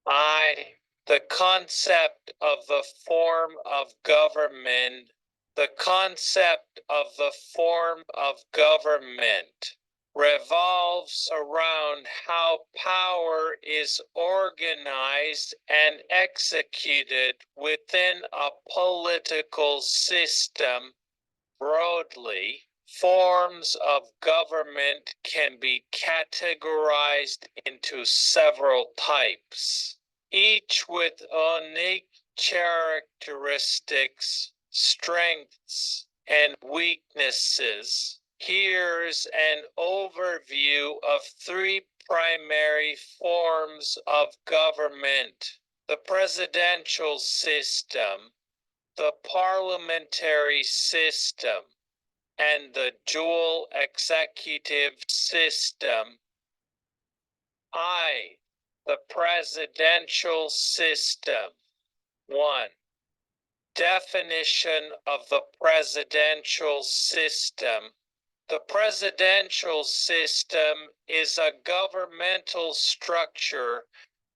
I. The concept of the form of government. The concept of the form of government revolves around how power is organized and executed within a political system. Broadly, forms of government can be categorized into several types, each with unique characteristics, strengths, and weaknesses. Here's an overview of three primary forms of government: the presidential system, the parliamentary system, and the dual executive system. I. The presidential system. 1. Definition of the presidential system. The presidential system is a governmental structure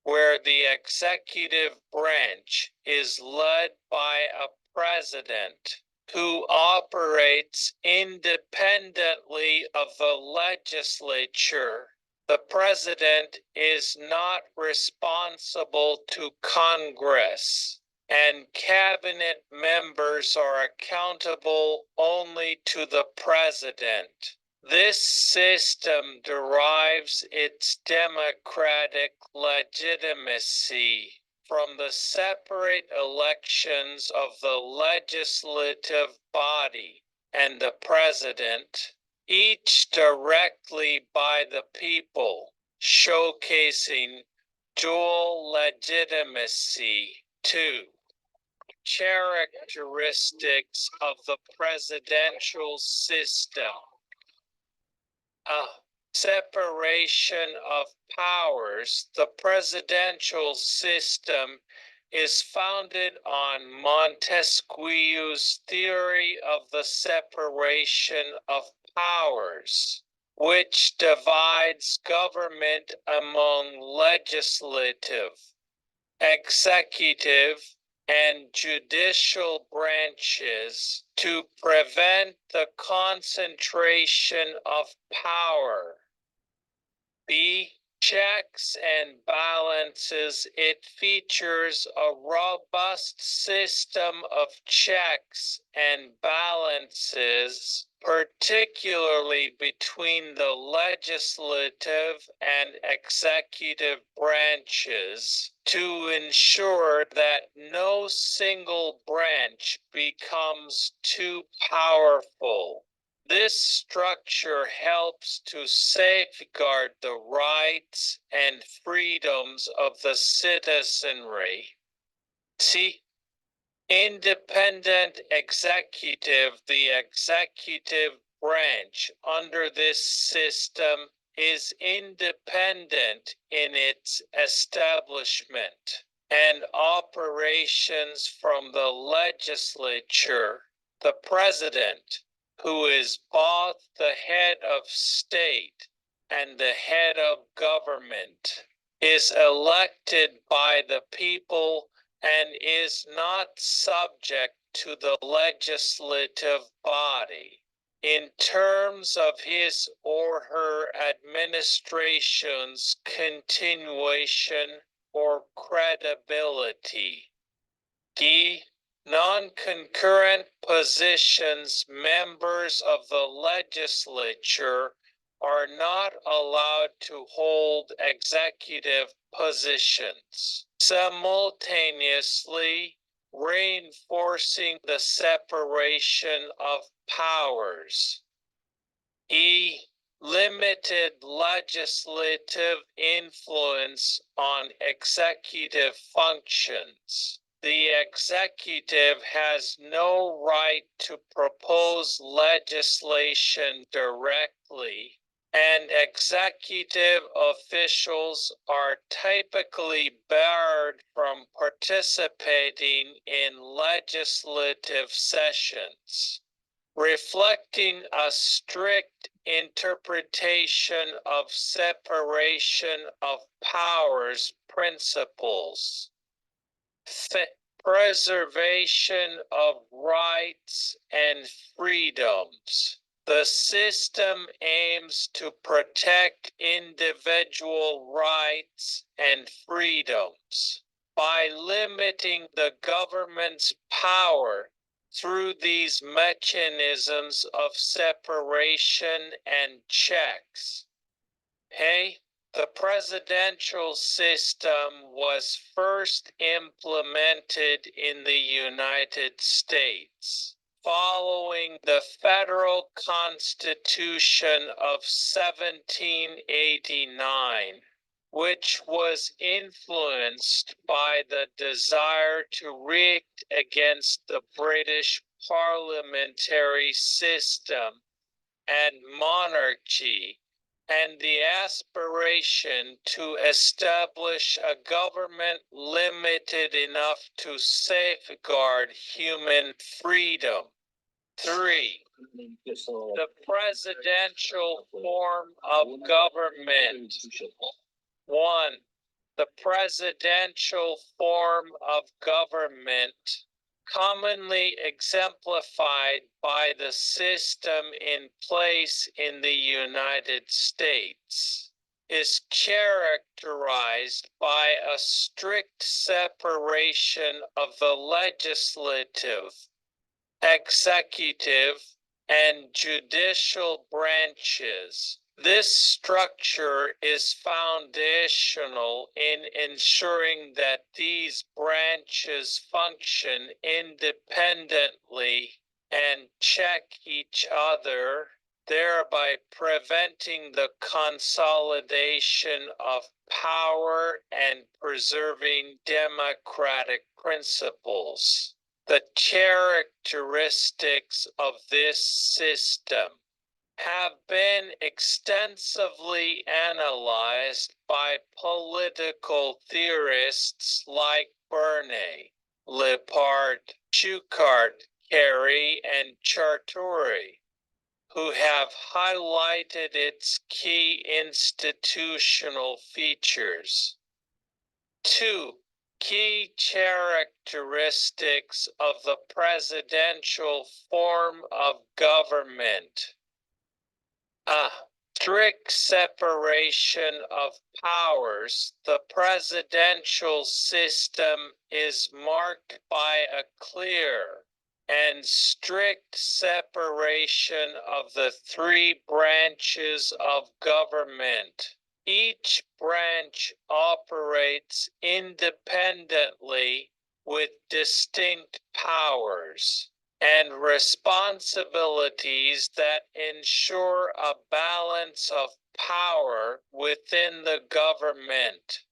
where the executive branch is led by a president who operates independently of the legislature. The president is not responsible to Congress, and cabinet members are accountable only to the president. This system derives its democratic legitimacy from the separate elections of the legislative body and the president, each directly by the people, showcasing dual legitimacy. 2. Characteristics of the presidential system. Separation of powers. The presidential system is founded on Montesquieu's theory of the separation of powers, which divides government among legislative, executive, and judicial branches to prevent the concentration of power. B. Checks and balances. It features a robust system of checks and balances, particularly between the legislative and executive branches, to ensure that no single branch becomes too powerful. This structure helps to safeguard the rights and freedoms of the citizenry. C. Independent executive. The executive branch under this system is independent in its establishment and operations from the legislature. The president, who is both the head of state and the head of government, is elected by the people and is not subject to the legislative body in terms of his or her administration's continuation or credibility. D. Non-concurrent positions. Members of the legislature are not allowed to hold executive positions, simultaneously reinforcing the separation of powers. E. Limited legislative influence on executive functions. The executive has no right to propose legislation directly, and executive officials are typically barred from participating in legislative sessions, reflecting a strict interpretation of separation of powers principles. Preservation of rights and freedoms. The system aims to protect individual rights and freedoms by limiting the government's power through these mechanisms of separation and checks. Hey, the presidential system was first implemented in the United States following the Federal Constitution of 1789, which was influenced by the desire to react against the British parliamentary system and monarchy, and the aspiration to establish a government limited enough to safeguard human freedom. 3. The presidential form of government. 1. The presidential form of government, commonly exemplified by the system in place in the United States, is characterized by a strict separation of the legislative, executive, and judicial branches. This structure is foundational in ensuring that these branches function independently and check each other, thereby preventing the consolidation of power and preserving democratic principles. The characteristics of this system have been extensively analyzed by political theorists like Bernay, Lepard, Chucart, Carey, and Chartouri, who have highlighted its key institutional features. 2. Key characteristics of the presidential form of government. A strict separation of powers. The presidential system is marked by a clear and strict separation of the three branches of government. Each branch operates independently with distinct powers and responsibilities that ensure a balance of power within the government.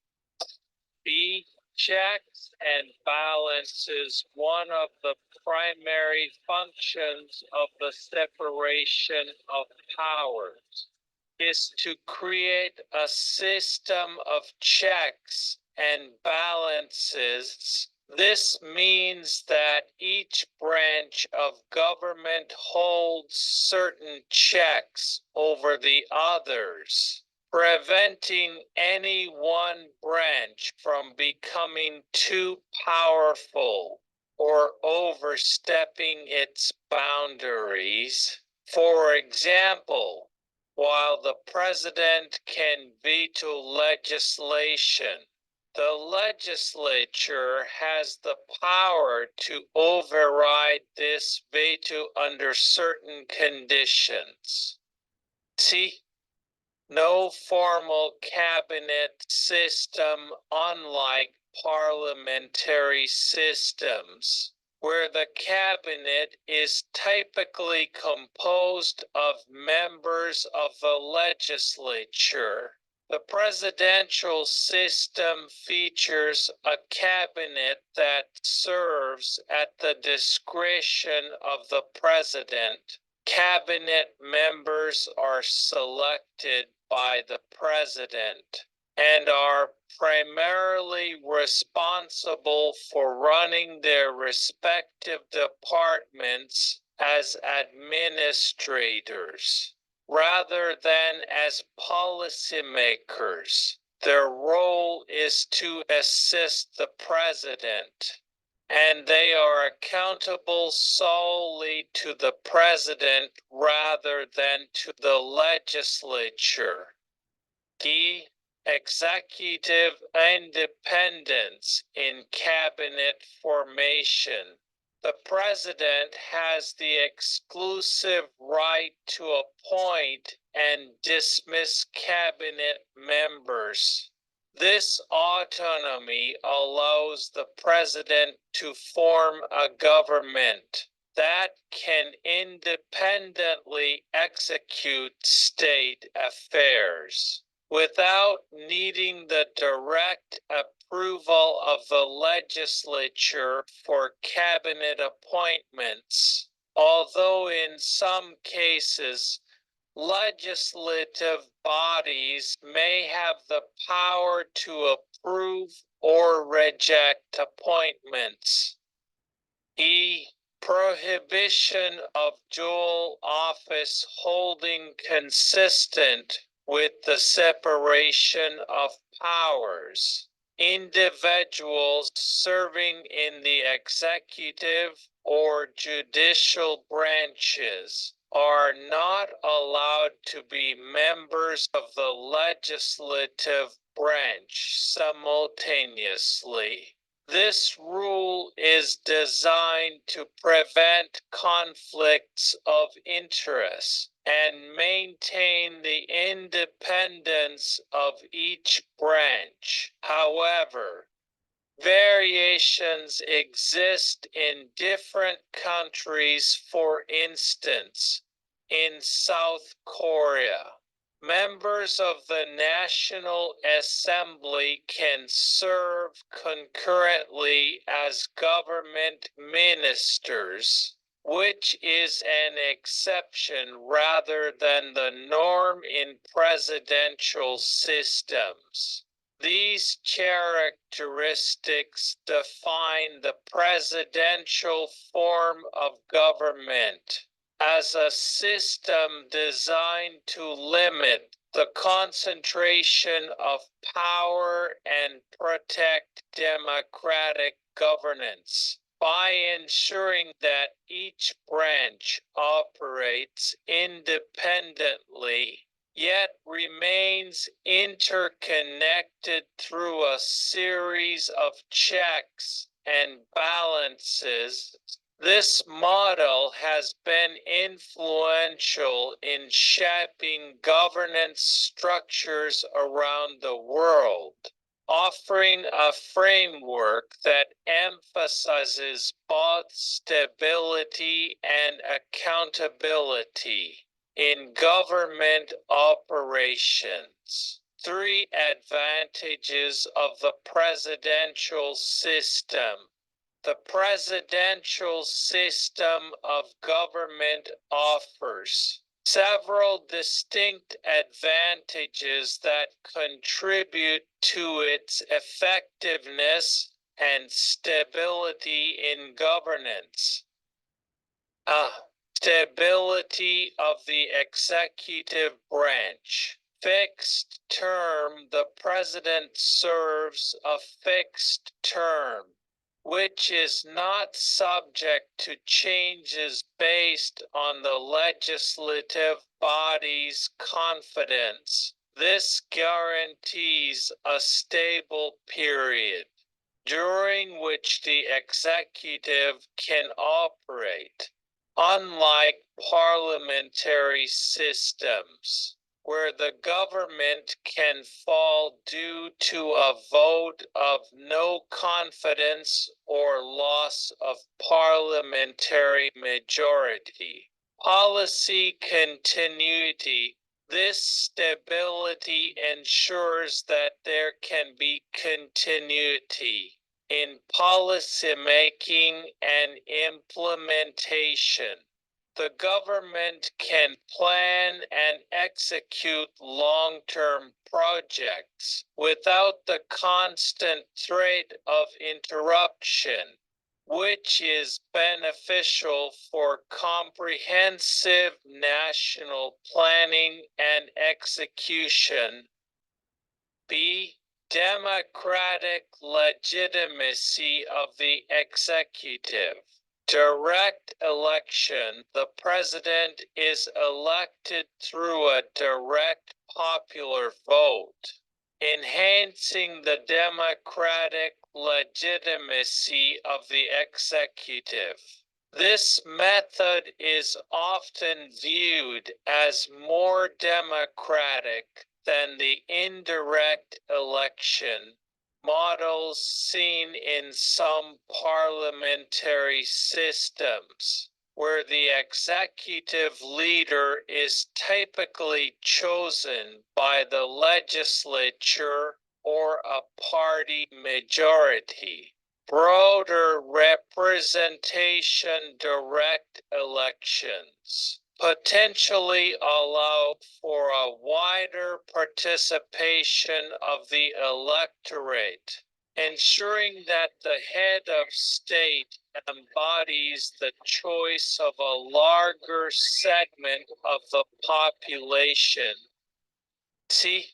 B. Checks and balances. One of the primary functions of the separation of powers is to create a system of checks and balances. This means that each branch of government holds certain checks over the others, preventing any one branch from becoming too powerful or overstepping its boundaries. For example, while the president can veto legislation, the legislature has the power to override this veto under certain conditions. See, no formal cabinet system, unlike parliamentary systems, where the cabinet is typically composed of members of the legislature. The presidential system features a cabinet that serves at the discretion of the president. Cabinet members are selected by the president and are primarily responsible for running their respective departments as administrators. rather than as policymakers. Their role is to assist the president, and they are accountable solely to the president rather than to the legislature. D. Executive independence in cabinet formation. The president has the exclusive right to appoint and dismiss cabinet members. This autonomy allows the president to form a government that can independently execute state affairs without needing the direct approval of the legislature for cabinet appointments, although in some cases, legislative bodies may have the power to approve or reject appointments. E. Prohibition of dual office holding consistent with the separation of powers. Individuals serving in the executive or judicial branches are not allowed to be members of the legislative branch simultaneously. This rule is designed to prevent conflicts of interest and maintain the independence of each branch. However, variations exist in different countries. For instance, in South Korea, members of the National Assembly can serve concurrently as government ministers, which is an exception rather than the norm in presidential systems. These characteristics define the presidential form of government as a system designed to limit the concentration of power and protect democratic governance by ensuring that each branch operates independently, yet remains interconnected through a series of checks and balances. This model has been influential in shaping governance structures around the world, offering a framework that emphasizes both stability and accountability in government operations. 3 advantages of the presidential system. The presidential system of government offers several distinct advantages that contribute to its effectiveness and stability in governance. Stability of the executive branch. Fixed term. The president serves a fixed term, which is not subject to changes based on the legislative body's confidence. This guarantees a stable period during which the executive can operate, unlike parliamentary systems, where the government can fall due to a vote of no confidence or loss of parliamentary majority. Policy continuity. This stability ensures that there can be continuity in policymaking and implementation. The government can plan and execute long-term projects without the constant threat of interruption, which is beneficial for comprehensive national planning and execution. B. Democratic legitimacy of the executive. Direct election. The president is elected through a direct popular vote, enhancing the democratic legitimacy of the executive. This method is often viewed as more democratic than the indirect election models seen in some parliamentary systems, where the executive leader is typically chosen by the legislature or a party majority. Broader representation direct elections potentially allow for a wider participation of the electorate, ensuring that the head of state embodies the choice of a larger segment of the population. See,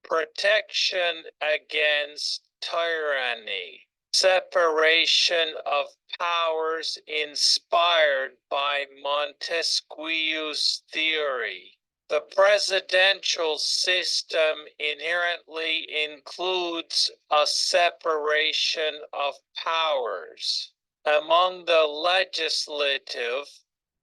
protection against tyranny. Separation of powers inspired by Montesquieu's theory. The presidential system inherently includes a separation of powers among the legislative,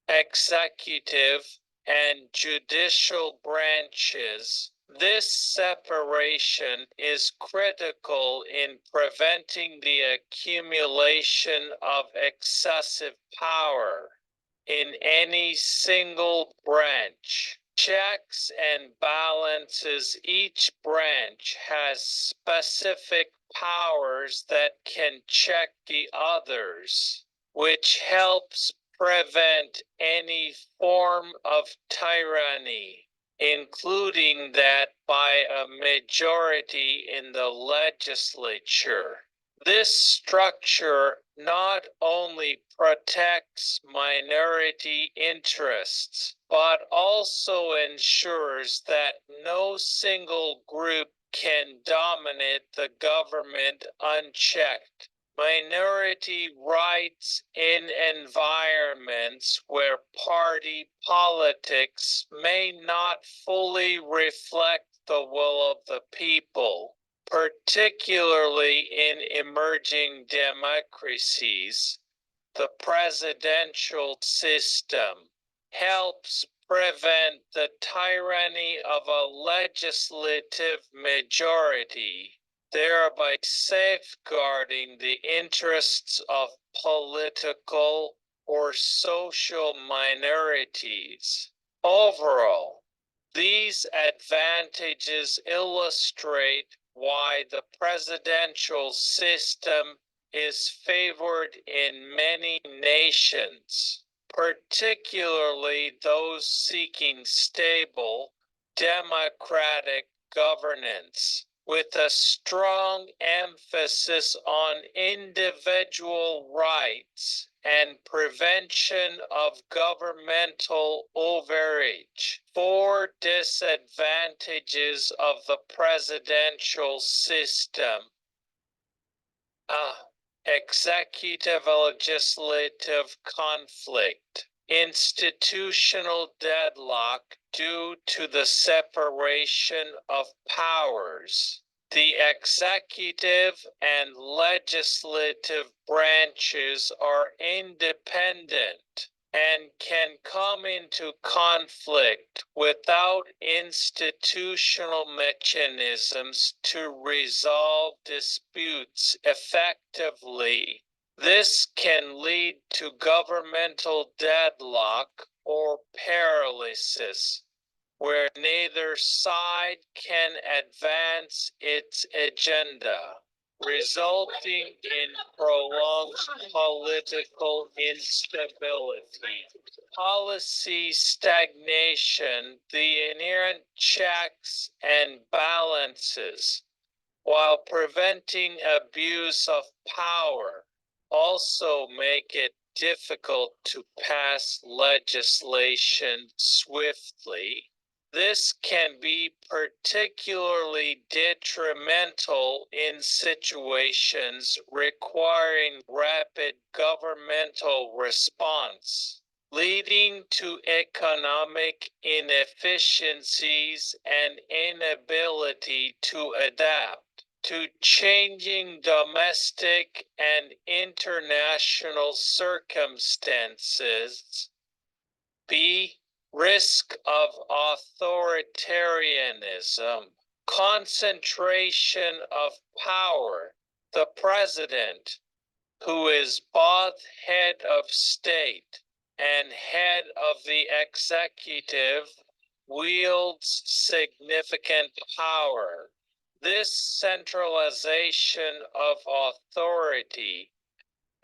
executive, and judicial branches. This separation is critical in preventing the accumulation of excessive power in any single branch. Checks and balances. Each branch has specific powers that can check the others, which helps prevent any form of tyranny, including that by a majority in the legislature. This structure not only protects minority interests, but also ensures that no single group can dominate the government unchecked. Minority rights in environments where party politics may not fully reflect the will of the people, particularly in emerging democracies. The presidential system helps prevent the tyranny of a legislative majority, thereby safeguarding the interests of political or social minorities. Overall, these advantages illustrate why the presidential system is favored in many nations, particularly those seeking stable, democratic governance, with a strong emphasis on individual rights and prevention of governmental overreach. 4 disadvantages of the presidential system. Executive legislative conflict. Institutional deadlock due to the separation of powers. The executive and legislative branches are independent and can come into conflict without institutional mechanisms to resolve disputes effectively. This can lead to governmental deadlock or paralysis, where neither side can advance its agenda, resulting in prolonged political instability. Policy stagnation. The inherent checks and balances, while preventing abuse of power, also make it difficult to pass legislation swiftly. This can be particularly detrimental in situations requiring rapid governmental response, leading to economic inefficiencies and inability to adapt to changing domestic and international circumstances. B. Risk of authoritarianism. Concentration of power. The president, who is both head of state and head of the executive, wields significant power. This centralization of authority,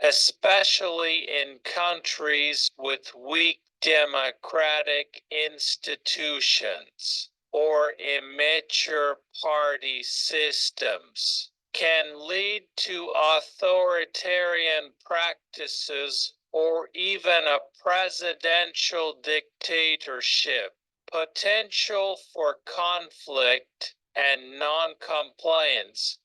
especially in countries with weak democratic institutions or immature party systems, can lead to authoritarian practices or even a presidential dictatorship. Potential for conflict and non-compliance,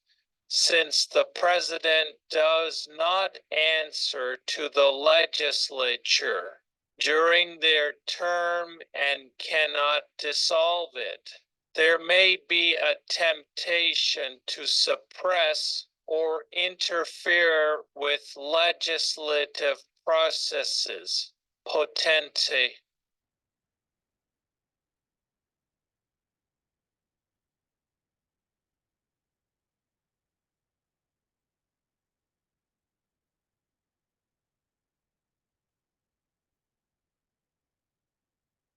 since the president does not answer to the legislature during their term and cannot dissolve it. There may be a temptation to suppress or interfere with legislative processes. Potente.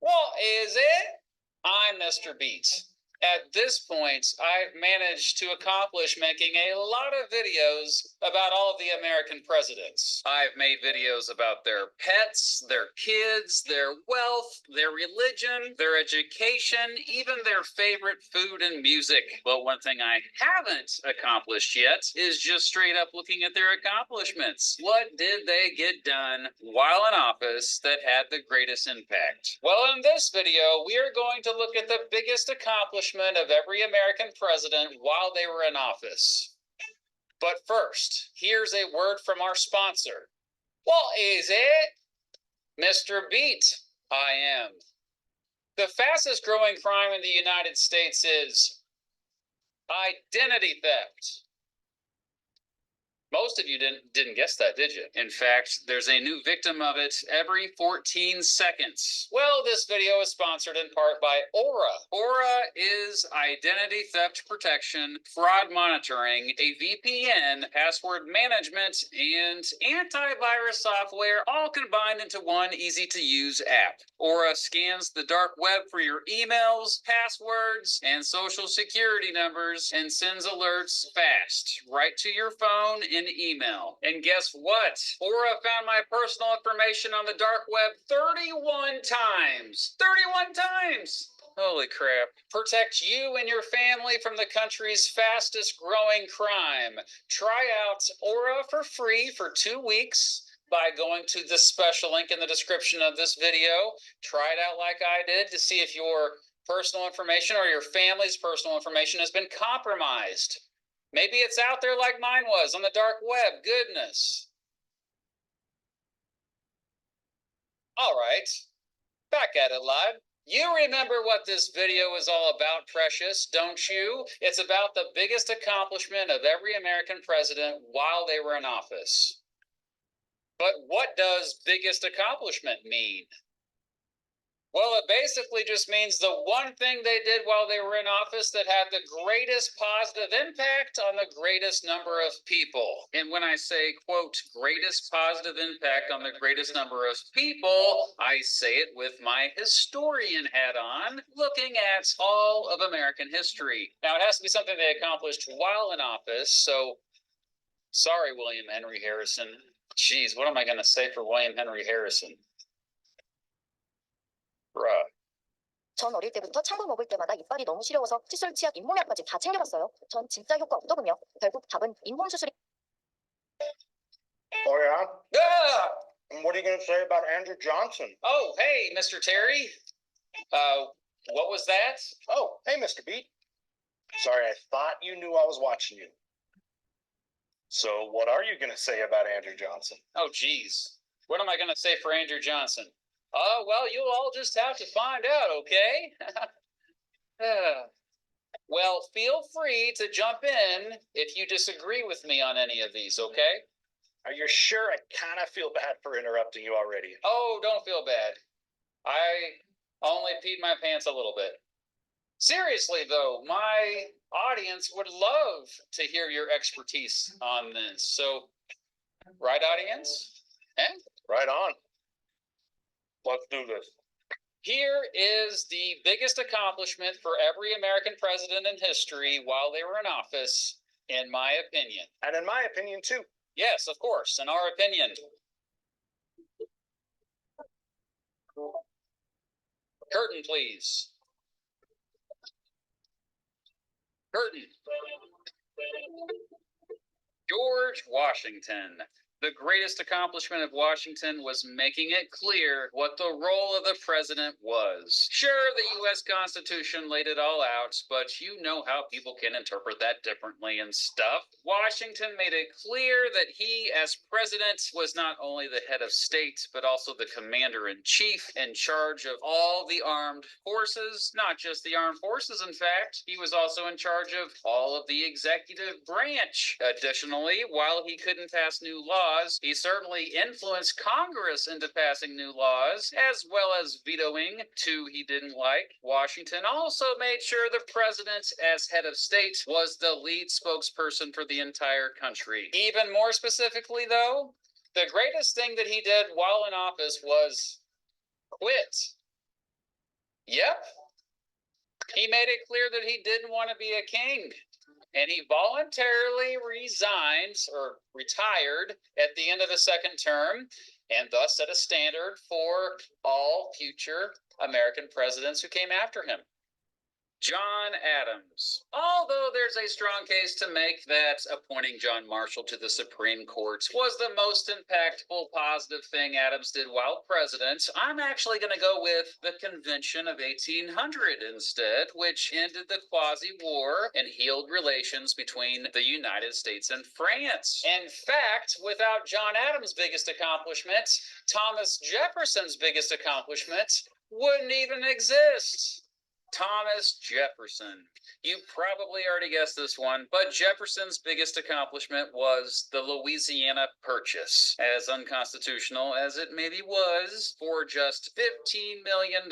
Well, is it? I'm Mr. Beats. At this point, I've managed to accomplish making a lot of videos about all of the American presidents. I've made videos about their pets, their kids, their wealth, their religion, their education, even their favorite food and music. But one thing I haven't accomplished yet is just straight up looking at their accomplishments. What did they get done while in office that had the greatest impact? Well, in this video, we are going to look at the biggest accomplishment of every American president while they were in office. But first, here's a word from our sponsor. What is it? Mr. Beat, I am. The fastest growing crime in the United States is identity theft. Most of you didn't guess that, did you? In fact, there's a new victim of it every 14 seconds. Well, this video is sponsored in part by Aura. Aura is identity theft protection, fraud monitoring, a VPN, password management, and antivirus software all combined into one easy-to-use app. Aura scans the dark web for your emails, passwords, and social security numbers and sends alerts fast right to your phone in email. And guess what? Aura found my personal information on the dark web 31 times. 31 times! Holy crap. Protect you and your family from the country's fastest growing crime. Try out Aura for free for 2 weeks by going to the special link in the description of this video. Try it out like I did to see if your personal information or your family's personal information has been compromised. Maybe it's out there like mine was on the dark web. Goodness. All right, back at it live. You remember what this video is all about, Precious, don't you? It's about the biggest accomplishment of every American president while they were in office. But what does biggest accomplishment mean? Well, it basically just means the one thing they did while they were in office that had the greatest positive impact on the greatest number of people. And when I say, quote, greatest positive impact on the greatest number of people, I say it with my historian hat on, looking at all of American history. Now, it has to be something they accomplished while in office, so sorry, William Henry Harrison. Geez, what am I going to say for William Henry Harrison? Bruh. 전 어릴 때부터 찬 거 먹을 때마다 이빨이 너무 시려워서 칫솔, 치약, 잇몸약까지 다 챙겨봤어요. 전 진짜 효과 없더군요. 결국 답은 잇몸 수술이. Oh, yeah? Ah! And what are you going to say about Andrew Johnson? Oh, hey, Mr. Terry. What was that? Oh, hey, Mr. Beat. Sorry, I thought you knew I was watching you. So, what are you going to say about Andrew Johnson? Oh, geez. What am I going to say for Andrew Johnson? Well, you'll all just have to find out, okay? Well, feel free to jump in if you disagree with me on any of these, okay? Are you sure? I kind of feel bad for interrupting you already. Oh, don't feel bad. I only peed my pants a little bit. Seriously, though, my audience would love to hear your expertise on this. So, right, audience? Eh? Right on. Let's do this. Here is the biggest accomplishment for every American president in history while they were in office, in my opinion. And in my opinion, too. Yes, of course, in our opinion. Curtain, please. Curtain. George Washington. The greatest accomplishment of Washington was making it clear what the role of the president was. Sure, the U.S. Constitution laid it all out, but you know how people can interpret that differently and stuff. Washington made it clear that he, as president, was not only the head of state, but also the commander-in-chief in charge of all the armed forces. Not just the armed forces, in fact. He was also in charge of all of the executive branch. Additionally, while he couldn't pass new laws, he certainly influenced Congress into passing new laws, as well as vetoing two he didn't like. Washington also made sure the president, as head of state, was the lead spokesperson for the entire country. Even more specifically, though, the greatest thing that he did while in office was quit. Yep. He made it clear that he didn't want to be a king. And he voluntarily resigned or retired at the end of the second term, and thus set a standard for all future American presidents who came after him. John Adams. Although there's a strong case to make that appointing John Marshall to the Supreme Court was the most impactful positive thing Adams did while president, I'm actually going to go with the Convention of 1800 instead, which ended the quasi-war and healed relations between the United States and France. In fact, without John Adams' biggest accomplishment, Thomas Jefferson's biggest accomplishment wouldn't even exist. Thomas Jefferson. You probably already guessed this one, but Jefferson's biggest accomplishment was the Louisiana Purchase. As unconstitutional as it maybe was, for just $15 million,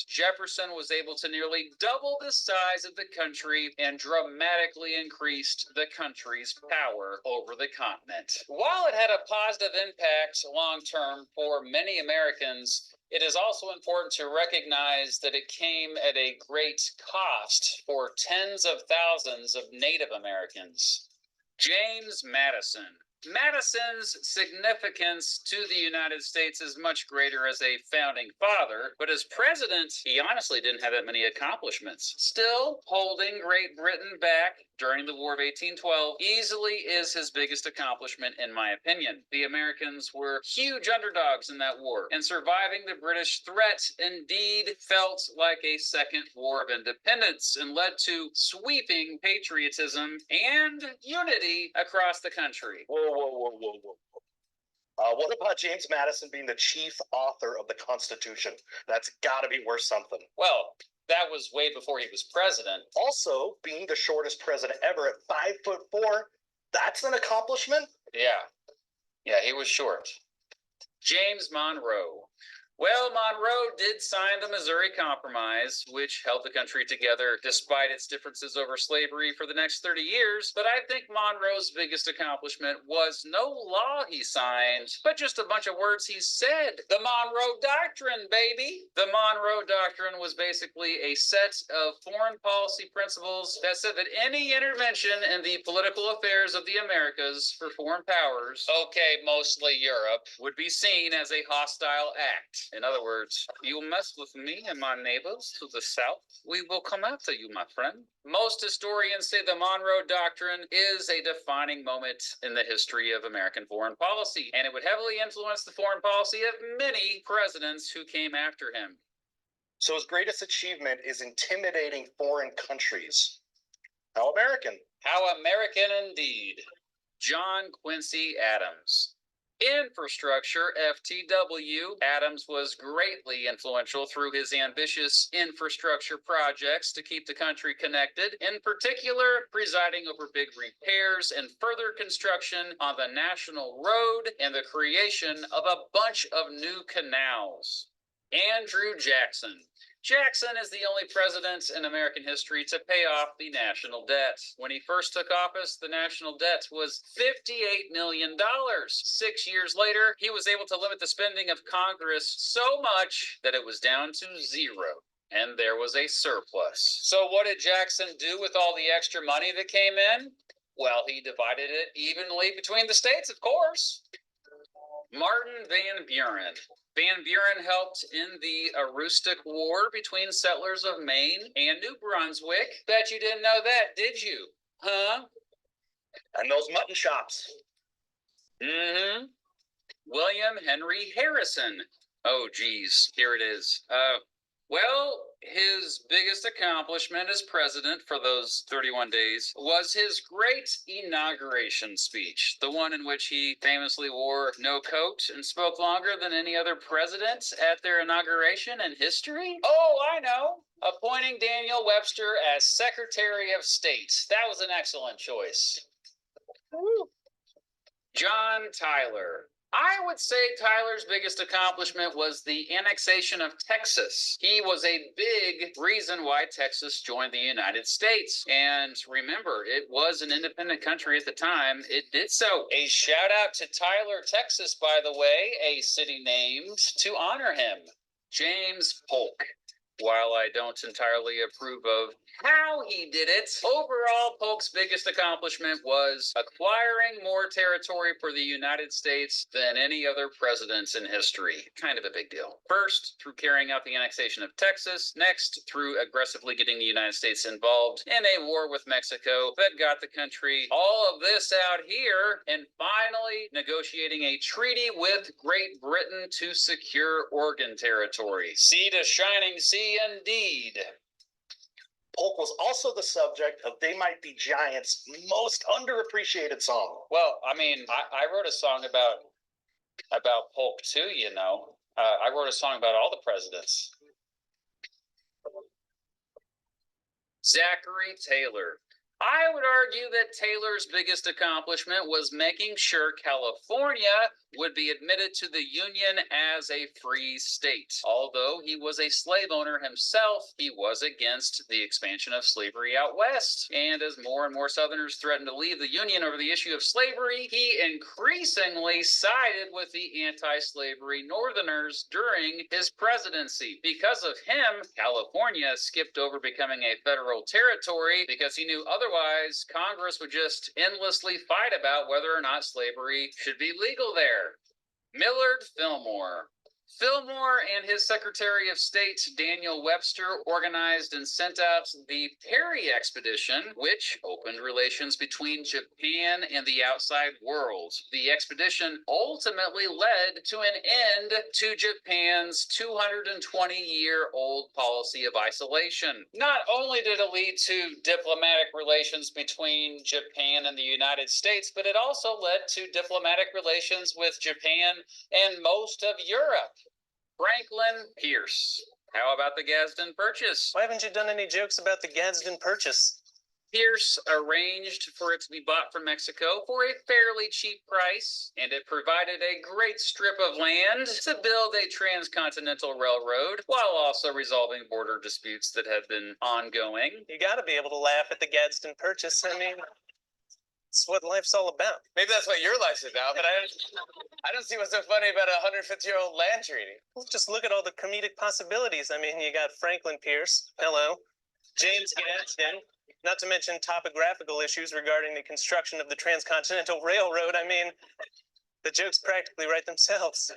Jefferson was able to nearly double the size of the country and dramatically increased the country's power over the continent. While it had a positive impact long-term for many Americans, it is also important to recognize that it came at a great cost for tens of thousands of Native Americans. James Madison. Madison's significance to the United States is much greater as a founding father, but as president, he honestly didn't have that many accomplishments. Still, holding Great Britain back during the War of 1812 easily is his biggest accomplishment in my opinion. The Americans were huge underdogs in that war, and surviving the British threat indeed felt like a second war of independence and led to sweeping patriotism and unity across the country. Whoa. What about James Madison being the chief author of the Constitution? That's got to be worth something. Well, that was way before he was president. Also, being the shortest president ever at 5'4", that's an accomplishment? Yeah, he was short. James Monroe. Well, Monroe did sign the Missouri Compromise, which held the country together despite its differences over slavery for the next 30 years, but I think Monroe's biggest accomplishment was no law he signed, but just a bunch of words he said. The Monroe Doctrine, baby! The Monroe Doctrine was basically a set of foreign policy principles that said that any intervention in the political affairs of the Americas for foreign powers, okay, mostly Europe, would be seen as a hostile act. In other words, you mess with me and my neighbors to the south, we will come after you, my friend. Most historians say the Monroe Doctrine is a defining moment in the history of American foreign policy, and it would heavily influence the foreign policy of many presidents who came after him. So his greatest achievement is intimidating foreign countries. How American? How American indeed. John Quincy Adams. Infrastructure, FTW. Adams was greatly influential through his ambitious infrastructure projects to keep the country connected, in particular, presiding over big repairs and further construction on the National Road and the creation of a bunch of new canals. Andrew Jackson. Jackson is the only president in American history to pay off the national debt. When he first took office, the national debt was $58 million. 6 years later, he was able to limit the spending of Congress so much that it was down to zero. And there was a surplus. So what did Jackson do with all the extra money that came in? Well, he divided it evenly between the states, of course. Martin Van Buren. Van Buren helped in the Aroostook War between settlers of Maine and New Brunswick. Bet you didn't know that, did you? Huh? And those mutton chops. Mm-hmm. William Henry Harrison. Oh, geez, here it is. Well, his biggest accomplishment as president for those 31 days was his great inauguration speech, the one in which he famously wore no coat and spoke longer than any other president at their inauguration in history. Oh, I know. Appointing Daniel Webster as Secretary of State. That was an excellent choice. Woo. John Tyler. I would say Tyler's biggest accomplishment was the annexation of Texas. He was a big reason why Texas joined the United States. And remember, it was an independent country at the time it did so. A shout out to Tyler, Texas, by the way, a city named to honor him. James Polk. While I don't entirely approve of how he did it, overall, Polk's biggest accomplishment was acquiring more territory for the United States than any other president in history. Kind of a big deal. First, through carrying out the annexation of Texas. Next, through aggressively getting the United States involved in a war with Mexico that got the country all of this out here. And finally, negotiating a treaty with Great Britain to secure Oregon territory. Sea to shining sea indeed. Polk was also the subject of They Might Be Giants' most underappreciated song. Well, I mean, I wrote a song about Polk too, you know. I wrote a song about all the presidents. Zachary Taylor. I would argue that Taylor's biggest accomplishment was making sure California would be admitted to the Union as a free state. Although he was a slave owner himself, he was against the expansion of slavery out west. And as more and more Southerners threatened to leave the Union over the issue of slavery, he increasingly sided with the anti-slavery Northerners during his presidency. Because of him, California skipped over becoming a federal territory because he knew otherwise Congress would just endlessly fight about whether or not slavery should be legal there. Millard Fillmore. Fillmore and his Secretary of State, Daniel Webster, organized and sent out the Perry Expedition, which opened relations between Japan and the outside world. The expedition ultimately led to an end to Japan's 220-year-old policy of isolation. Not only did it lead to diplomatic relations between Japan and the United States, but it also led to diplomatic relations with Japan and most of Europe. Franklin Pierce. How about the Gadsden Purchase? Why haven't you done any jokes about the Gadsden Purchase? Pierce arranged for it to be bought from Mexico for a fairly cheap price, and it provided a great strip of land to build a transcontinental railroad while also resolving border disputes that had been ongoing. You gotta be able to laugh at the Gadsden Purchase. I mean, it's what life's all about. Maybe that's what your life's about, but I don't see what's so funny about a 150-year-old land treaty. Well, just look at all the comedic possibilities. I mean, you got Franklin Pierce, hello, James Gadsden, not to mention topographical issues regarding the construction of the Transcontinental Railroad. I mean, the jokes practically write themselves.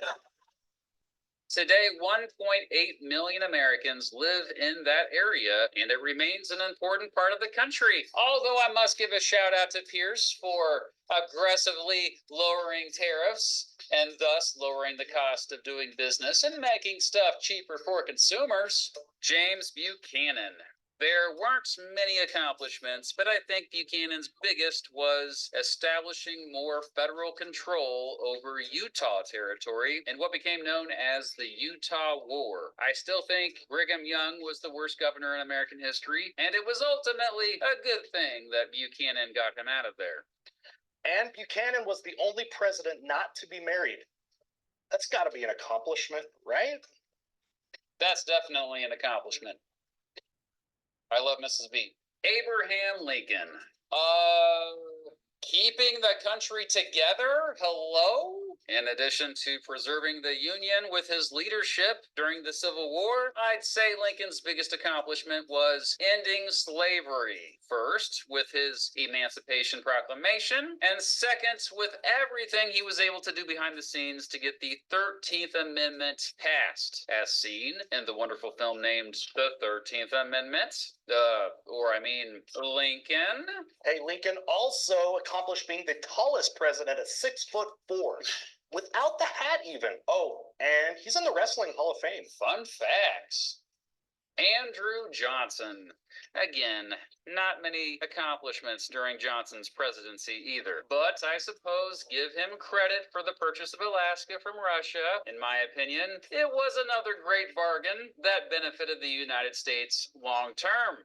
Today, 1.8 million Americans live in that area, and it remains an important part of the country. Although I must give a shout out to Pierce for aggressively lowering tariffs and thus lowering the cost of doing business and making stuff cheaper for consumers. James Buchanan. There weren't many accomplishments, but I think Buchanan's biggest was establishing more federal control over Utah territory in what became known as the Utah War. I still think Brigham Young was the worst governor in American history, and it was ultimately a good thing that Buchanan got him out of there. And Buchanan was the only president not to be married. That's got to be an accomplishment, right? That's definitely an accomplishment. I love Mrs. B. Abraham Lincoln. Keeping the country together? Hello? In addition to preserving the Union with his leadership during the Civil War, I'd say Lincoln's biggest accomplishment was ending slavery. First, with his Emancipation Proclamation, and second, with everything he was able to do behind the scenes to get the 13th Amendment passed, as seen in the wonderful film named The 13th Amendment. Lincoln. Hey, Lincoln also accomplished being the tallest president at 6'4", without the hat even. Oh, and he's in the Wrestling Hall of Fame. Fun facts. Andrew Johnson. Again, not many accomplishments during Johnson's presidency either, but I suppose give him credit for the purchase of Alaska from Russia. In my opinion, it was another great bargain that benefited the United States long term.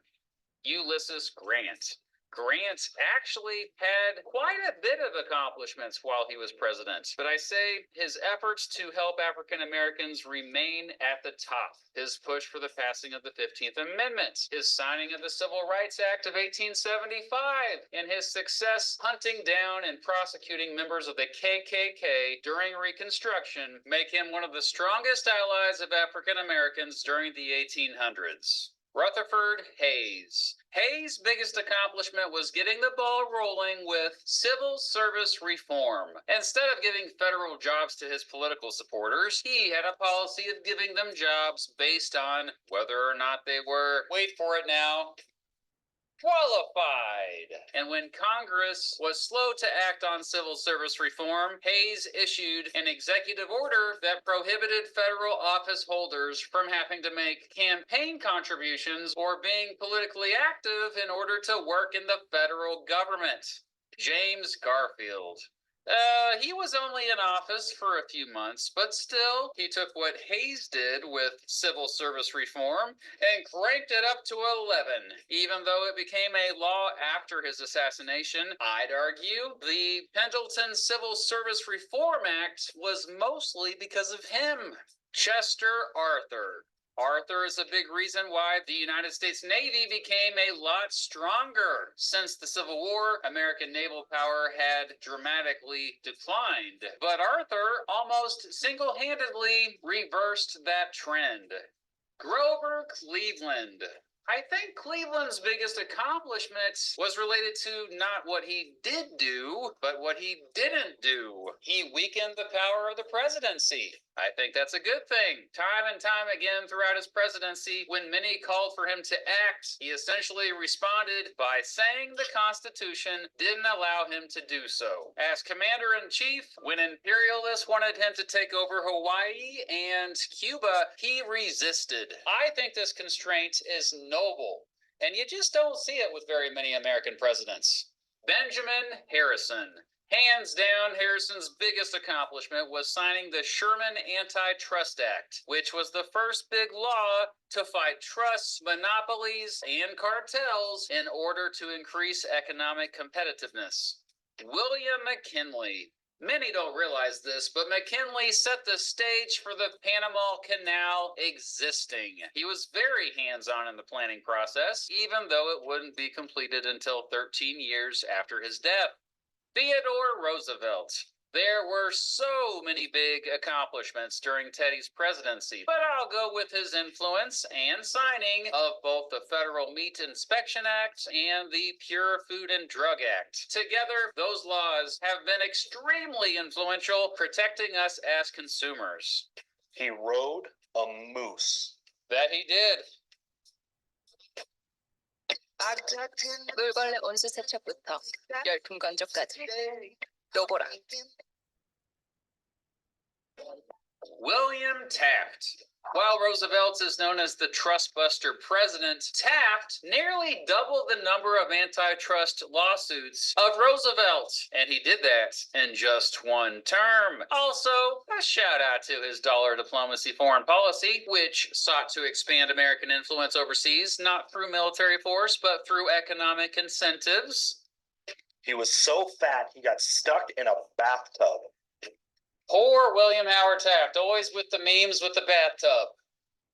Ulysses Grant. Grant actually had quite a bit of accomplishments while he was president, but I say his efforts to help African Americans remain at the top. His push for the passing of the 15th Amendment, his signing of the Civil Rights Act of 1875, and his success hunting down and prosecuting members of the KKK during Reconstruction make him one of the strongest allies of African Americans during the 1800s. Rutherford Hayes. Hayes' biggest accomplishment was getting the ball rolling with civil service reform. Instead of giving federal jobs to his political supporters, he had a policy of giving them jobs based on whether or not they were, wait for it now, qualified. And when Congress was slow to act on civil service reform, Hayes issued an executive order that prohibited federal office holders from having to make campaign contributions or being politically active in order to work in the federal government. James Garfield. He was only in office for a few months, but still, he took what Hayes did with civil service reform and cranked it up to 11. Even though it became a law after his assassination, I'd argue the Pendleton Civil Service Reform Act was mostly because of him. Chester Arthur. Arthur is a big reason why the United States Navy became a lot stronger. Since the Civil War, American naval power had dramatically declined. But Arthur almost single-handedly reversed that trend. Grover Cleveland. I think Cleveland's biggest accomplishment was related to not what he did do, but what he didn't do. He weakened the power of the presidency. I think that's a good thing. Time and time again throughout his presidency, when many called for him to act, he essentially responded by saying the Constitution didn't allow him to do so. As commander-in-chief, when imperialists wanted him to take over Hawaii and Cuba, he resisted. I think this constraint is noble, and you just don't see it with very many American presidents. Benjamin Harrison. Hands down, Harrison's biggest accomplishment was signing the Sherman Antitrust Act, which was the first big law to fight trusts, monopolies, and cartels in order to increase economic competitiveness. William McKinley. Many don't realize this, but McKinley set the stage for the Panama Canal existing. He was very hands-on in the planning process, even though it wouldn't be completed until 13 years after his death. Theodore Roosevelt. There were so many big accomplishments during Teddy's presidency, but I'll go with his influence and signing of both the Federal Meat Inspection Act and the Pure Food and Drug Act. Together, those laws have been extremely influential, protecting us as consumers. He rode a moose. That he did. 물벌레 온수 세척부터 열풍 건조까지 또 보라. William Taft. While Roosevelt is known as the trustbuster president, Taft nearly doubled the number of antitrust lawsuits of Roosevelt, and he did that in just one term. Also, a shout out to his dollar diplomacy foreign policy, which sought to expand American influence overseas, not through military force, but through economic incentives. He was so fat he got stuck in a bathtub. Poor William Howard Taft, always with the memes with the bathtub.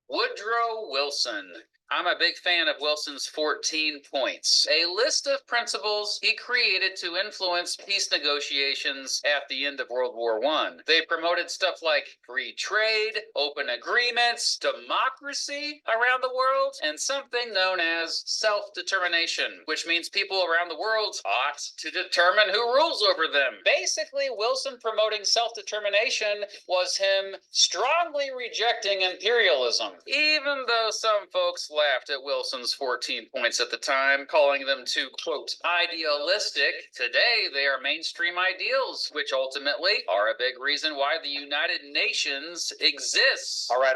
Woodrow Wilson. I'm a big fan of Wilson's 14 points, a list of principles he created to influence peace negotiations at the end of World War I. They promoted stuff like free trade, open agreements, democracy around the world, and something known as self-determination, which means people around the world ought to determine who rules over them. Basically, Wilson promoting self-determination was him strongly rejecting imperialism, even though some folks laughed at Wilson's 14 points at the time, calling them too, quote, idealistic. Today, they are mainstream ideals, which ultimately are a big reason why the United Nations exists. All right.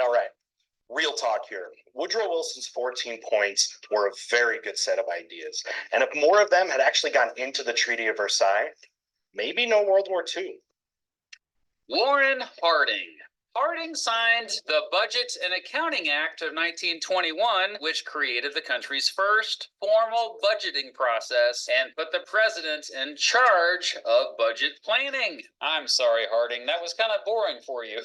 Real talk here. Woodrow Wilson's 14 points were a very good set of ideas. And if more of them had actually gone into the Treaty of Versailles, maybe no World War II. Warren Harding. Harding signed the Budget and Accounting Act of 1921, which created the country's first formal budgeting process and put the president in charge of budget planning. I'm sorry, Harding, that was kind of boring for you.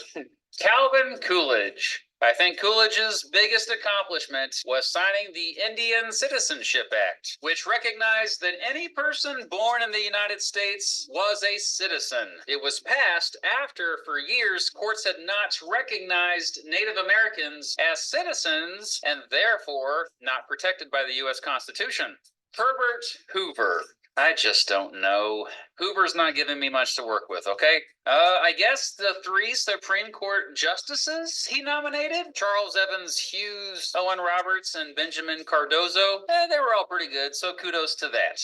Calvin Coolidge. I think Coolidge's biggest accomplishment was signing the Indian Citizenship Act, which recognized that any person born in the United States was a citizen. It was passed after, for years, courts had not recognized Native Americans as citizens and therefore not protected by the U.S. Constitution. Herbert Hoover. I just don't know. Hoover's not giving me much to work with, okay? I guess the 3 Supreme Court justices he nominated, Charles Evans Hughes, Owen Roberts, and Benjamin Cardozo, they were all pretty good, so kudos to that.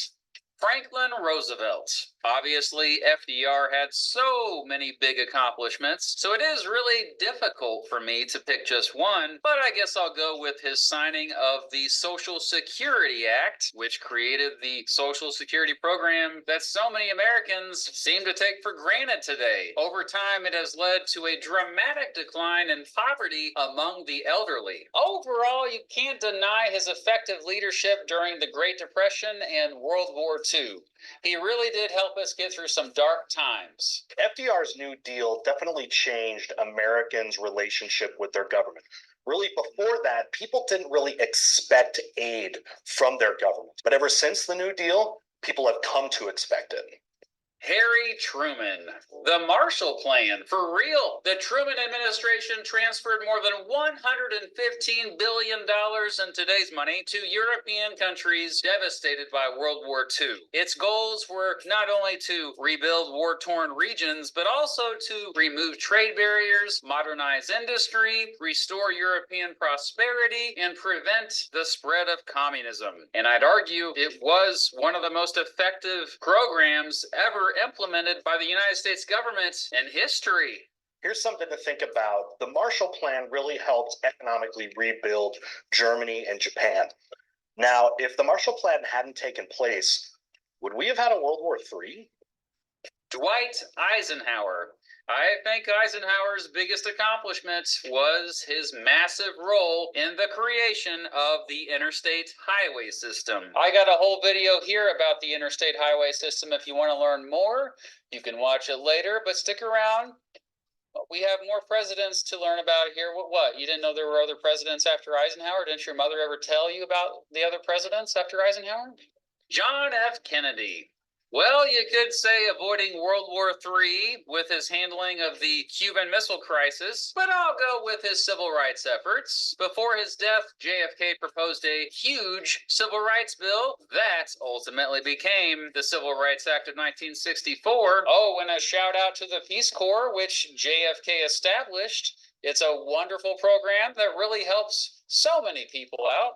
Franklin Roosevelt. Obviously, FDR had so many big accomplishments, so it is really difficult for me to pick just one, but I guess I'll go with his signing of the Social Security Act, which created the Social Security program that so many Americans seem to take for granted today. Over time, it has led to a dramatic decline in poverty among the elderly. Overall, you can't deny his effective leadership during the Great Depression and World War II. He really did help us get through some dark times. FDR's New Deal definitely changed Americans' relationship with their government. Really, before that, people didn't really expect aid from their government. But ever since the New Deal, people have come to expect it. Harry Truman. The Marshall Plan. For real. The Truman administration transferred more than $115 billion in today's money to European countries devastated by World War II. Its goals were not only to rebuild war-torn regions, but also to remove trade barriers, modernize industry, restore European prosperity, and prevent the spread of communism. And I'd argue it was one of the most effective programs ever implemented by the United States government in history. Here's something to think about. The Marshall Plan really helped economically rebuild Germany and Japan. Now, if the Marshall Plan hadn't taken place, would we have had a World War III? Dwight Eisenhower. I think Eisenhower's biggest accomplishment was his massive role in the creation of the interstate highway system. I got a whole video here about the interstate highway system. If you want to learn more, you can watch it later, but stick around. We have more presidents to learn about here. What? You didn't know there were other presidents after Eisenhower? Didn't your mother ever tell you about the other presidents after Eisenhower? John F. Kennedy. Well, you could say avoiding World War III with his handling of the Cuban Missile Crisis, but I'll go with his civil rights efforts. Before his death, JFK proposed a huge civil rights bill that ultimately became the Civil Rights Act of 1964. Oh, and a shout out to the Peace Corps, which JFK established. It's a wonderful program that really helps so many people out.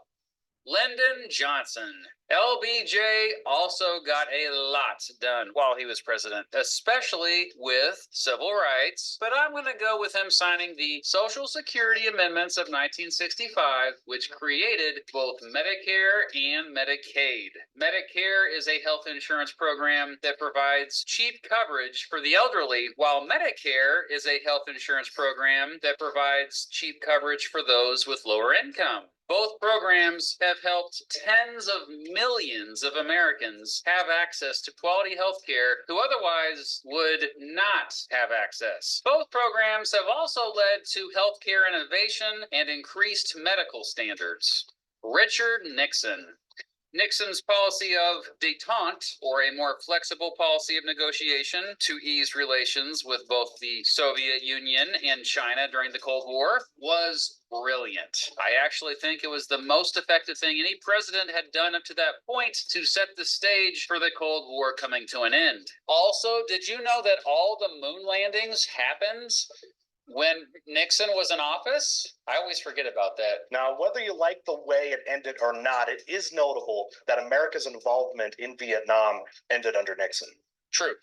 Lyndon Johnson. LBJ also got a lot done while he was president, especially with civil rights. But I'm going to go with him signing the Social Security Amendments of 1965, which created both Medicare and Medicaid. Medicare is a health insurance program that provides cheap coverage for the elderly, while Medicare is a health insurance program that provides cheap coverage for those with lower income. Both programs have helped tens of millions of Americans have access to quality health care who otherwise would not have access. Both programs have also led to healthcare innovation and increased medical standards. Richard Nixon. Nixon's policy of détente, or a more flexible policy of negotiation to ease relations with both the Soviet Union and China during the Cold War, was brilliant. I actually think it was the most effective thing any president had done up to that point to set the stage for the Cold War coming to an end. Also, did you know that all the moon landings happened when Nixon was in office? I always forget about that. Now, whether you like the way it ended or not, it is notable that America's involvement in Vietnam ended under Nixon. True.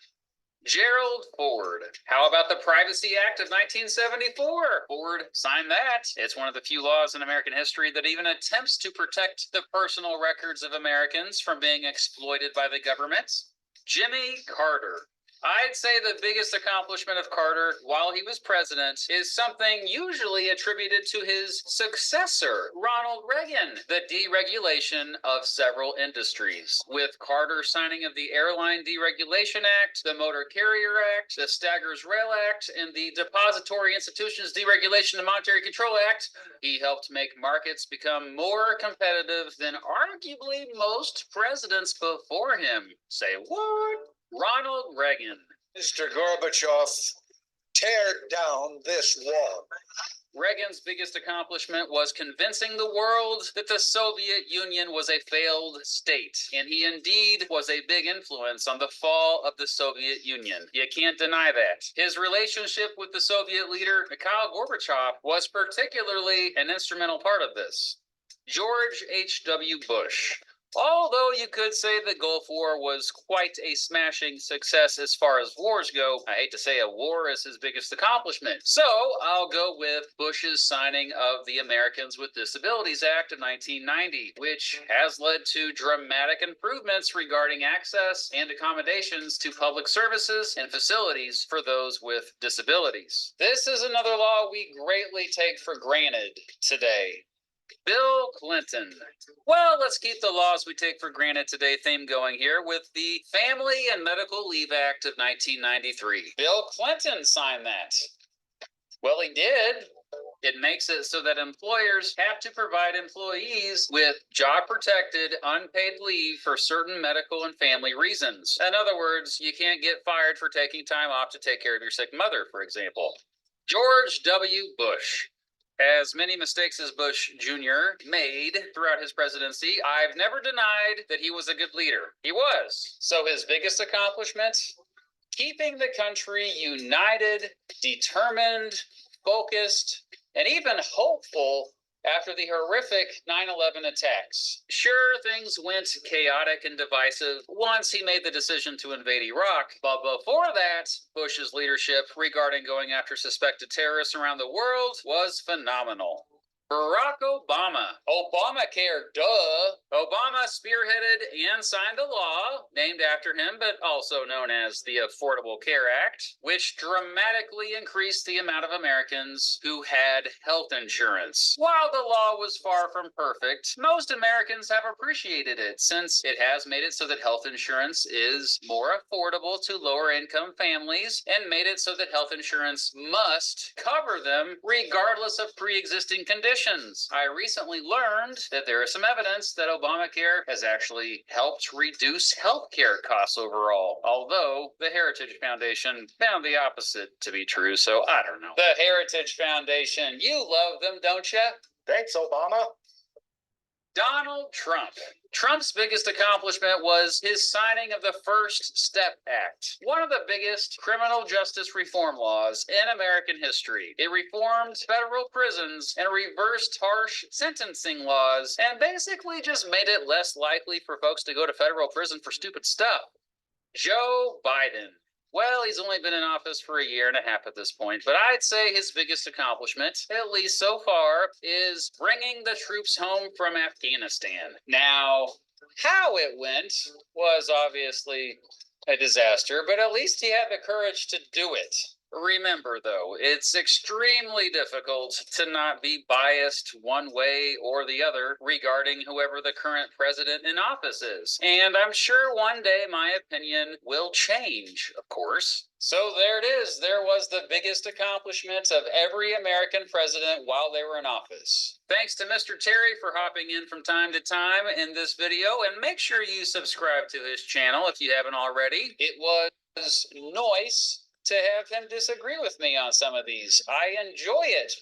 Gerald Ford. How about the Privacy Act of 1974? Ford signed that. It's one of the few laws in American history that even attempts to protect the personal records of Americans from being exploited by the government. Jimmy Carter. I'd say the biggest accomplishment of Carter while he was president is something usually attributed to his successor, Ronald Reagan, the deregulation of several industries. With Carter signing of the Airline Deregulation Act, the Motor Carrier Act, the Staggers Rail Act, and the Depository Institutions Deregulation and Monetary Control Act, he helped make markets become more competitive than arguably most presidents before him. Say what? Ronald Reagan. Mr. Gorbachev, tear down this wall. Reagan's biggest accomplishment was convincing the world that the Soviet Union was a failed state, and he indeed was a big influence on the fall of the Soviet Union. You can't deny that. His relationship with the Soviet leader, Mikhail Gorbachev, was particularly an instrumental part of this. George H.W. Bush. Although you could say the Gulf War was quite a smashing success as far as wars go, I hate to say a war is his biggest accomplishment. So I'll go with Bush's signing of the Americans with Disabilities Act of 1990, which has led to dramatic improvements regarding access and accommodations to public services and facilities for those with disabilities. This is another law we greatly take for granted today. Bill Clinton. Well, let's keep the laws we take for granted today theme going here with the Family and Medical Leave Act of 1993. Bill Clinton signed that. Well, he did. It makes it so that employers have to provide employees with job-protected, unpaid leave for certain medical and family reasons. In other words, you can't get fired for taking time off to take care of your sick mother, for example. George W. Bush. As many mistakes as Bush Jr. made throughout his presidency, I've never denied that he was a good leader. He was. So his biggest accomplishment? Keeping the country united, determined, focused, and even hopeful after the horrific 9/11 attacks. Sure, things went chaotic and divisive once he made the decision to invade Iraq, but before that, Bush's leadership regarding going after suspected terrorists around the world was phenomenal. Barack Obama. Obamacare, duh. Obama spearheaded and signed a law named after him, but also known as the Affordable Care Act, which dramatically increased the amount of Americans who had health insurance. While the law was far from perfect, most Americans have appreciated it since it has made it so that health insurance is more affordable to lower income families and made it so that health insurance must cover them regardless of pre-existing conditions. I recently learned that there is some evidence that Obamacare has actually helped reduce healthcare costs overall, although the Heritage Foundation found the opposite to be true, so I don't know. The Heritage Foundation, you love them, don't you? Thanks, Obama. Donald Trump. Trump's biggest accomplishment was his signing of the First Step Act, one of the biggest criminal justice reform laws in American history. It reformed federal prisons and reversed harsh sentencing laws and basically just made it less likely for folks to go to federal prison for stupid stuff. Joe Biden. Well, he's only been in office for a year and a half at this point, but I'd say his biggest accomplishment, at least so far, is bringing the troops home from Afghanistan. Now, how it went was obviously a disaster, but at least he had the courage to do it. Remember, though, it's extremely difficult to not be biased one way or the other regarding whoever the current president in office is. And I'm sure one day my opinion will change, of course. So there it is. There was the biggest accomplishment of every American president while they were in office. Thanks to Mr. Terry for hopping in from time to time in this video, and make sure you subscribe to his channel if you haven't already. It was nice to have him disagree with me on some of these. I enjoy it